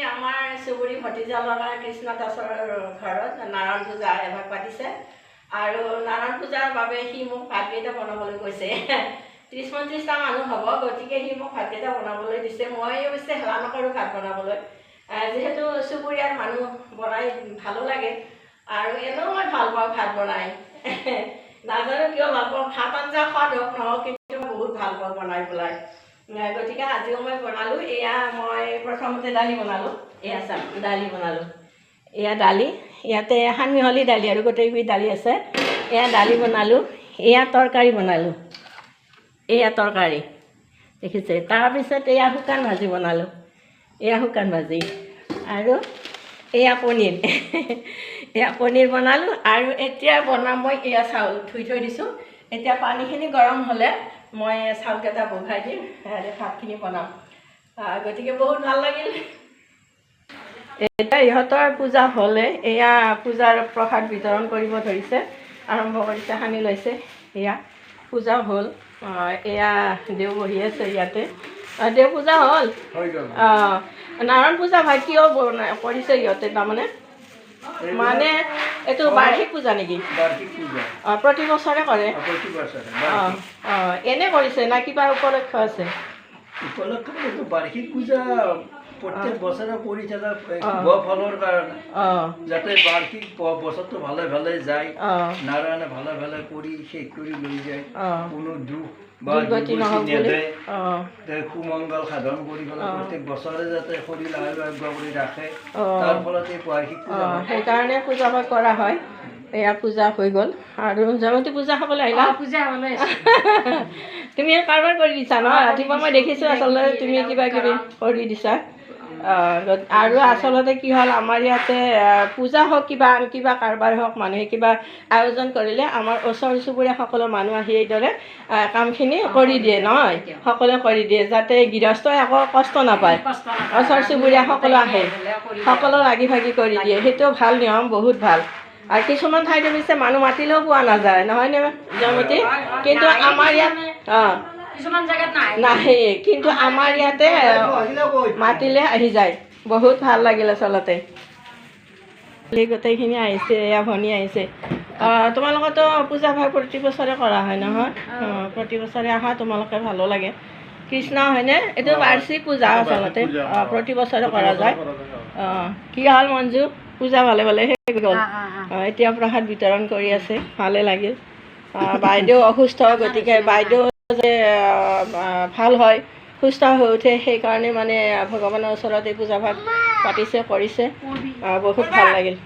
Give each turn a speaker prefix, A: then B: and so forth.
A: আমাৰ চুবুৰী ভতিজা ল'ৰা কৃষ্ণ দাসৰ ঘৰত নাৰায়ণ পূজা এভাগ পাতিছে আৰু নাৰায়ণ পূজাৰ বাবে সি মোক ভাতকেইটা বনাবলৈ কৈছে ৩০-৩৫টা মানুহ হ'ব গতিকে সি মোক ভাতকেইটা বনাবলৈ দিছে মই অৱশ্যে হেলা নকৰোঁ ভাত বনাবলৈ যিহেতু চুবুৰীয়াৰ মানুহ বনাই ভালো লাগে আৰু এনেও মই ভাল পাওঁ ভাত বনাই নাজানো কিয় ভাল পাওঁ ভাত আঞ্জা খোৱা হওক নহওক কিন্তু মই বহুত ভাল পাওঁ বনাই পেলাই গতিকে আজিও মই বনালোঁ এয়া মই প্ৰথমতে দালি বনালোঁ এয়া চাম দালি বনালোঁ এয়া দালি ইয়াতে সানমিহলি দালি আৰু গোটেইবিধ দালি আছে এয়া দালি বনালোঁ এয়া তৰকাৰী বনালোঁ এয়া তৰকাৰী দেখিছে তাৰপিছত এয়া শুকান ভাজি বনালোঁ এয়া শুকান ভাজি আৰু এয়া পনীৰ এয়া পনীৰ বনালোঁ আৰু এতিয়া বনাম মই এয়া চাউল ধুই থৈ দিছোঁ এতিয়া পানীখিনি গৰম হ'লে মই চাউলকেইটা বহাই দিম ভাতখিনি বনাম গতিকে বহুত ভাল লাগিল এতিয়া ইহঁতৰ পূজা হ'লে এয়া পূজাৰ প্ৰসাদ বিতৰণ কৰিব ধৰিছে আৰম্ভ কৰিছে সানি লৈছে এয়া পূজা হ'ল এয়া দেও বহি আছে ইয়াতে দেও পূজা হ'ল নাৰায়ণ পূজা ভাই কিয় কৰিছে ইহঁতে তাৰমানে মানে এইটো বাৰ্ষিক পূজা নেকি প্ৰতি বছৰে কৰে এনে কৰিছে না কিবা উপলক্ষ আছে
B: বাৰ্ষিক পূজা প্ৰত্যেক বছৰে কৰি থকা ফলৰ কাৰণে যাতে বাৰ্ষিক বছৰটো ভালে ভালে যায় নাৰায়ণে ভালে ভালে কৰি শেষ কৰি লৈ যায় কোনো দুখ বা সুমংগল সাধন কৰি পেলাই প্ৰত্যেক বছৰে যাতে শৰীৰ আৰোগ্য কৰি ৰাখে তাৰ ফলত এই বাৰ্ষিক পূজা
A: সেইকাৰণে পূজা কৰা হয় এয়া পূজা হৈ গ'ল আৰু জয়মতী পূজা খাবলৈ আহিলা
C: পূজা হ'বলৈ
A: তুমি কাৰোবাৰ কৰি দিছা ন ৰাতিপুৱা মই দেখিছোঁ আচলতে তুমি কিবা কিবি কৰি দিছা আৰু আচলতে কি হ'ল আমাৰ ইয়াতে পূজা হওক কিবা কিবা কাৰোবাৰ হওক মানুহে কিবা আয়োজন কৰিলে আমাৰ ওচৰ চুবুৰীয়া সকলো মানুহ আহি এইদৰে কামখিনি কৰি দিয়ে নহয় সকলোৱে কৰি দিয়ে যাতে গৃহস্থই একো কষ্ট নাপায় ওচৰ চুবুৰীয়া সকলো আহে সকলো লাগি ভাগি কৰি দিয়ে সেইটো ভাল নিয়ম বহুত ভাল আৰু কিছুমান ঠাইত অৱশ্যে মানুহ মাতিলেও পোৱা নাযায় নহয়নে জয়মতী কিন্তু আমাৰ ইয়াত
C: কিছুমান জেগাত
A: নাহে কিন্তু আমাৰ ইয়াতে মাতিলে আহি যায় বহুত ভাল লাগিল আচলতে গোটেইখিনি আহিছে এয়া ভনী আহিছে তোমালোকতো পূজা ভাগ প্ৰতি বছৰে কৰা হয় নহয় প্ৰতি বছৰে আহা তোমালোকে ভালো লাগে কৃষ্ণ হয়নে এইটো বাৰ্ষিক পূজা আচলতে প্ৰতি বছৰে কৰা যায় কি হ'ল মঞ্জু পূজা ভালে ভালে শেষ গ'ল এতিয়া প্ৰসাদ বিতৰণ কৰি আছে ভালে লাগিল বাইদেউ অসুস্থ গতিকে বাইদেউ যে ভাল হয় সুস্থ হৈ উঠে সেইকাৰণে মানে ভগৱানৰ ওচৰত এই পূজা ভাগ পাতিছে কৰিছে বহুত ভাল লাগিল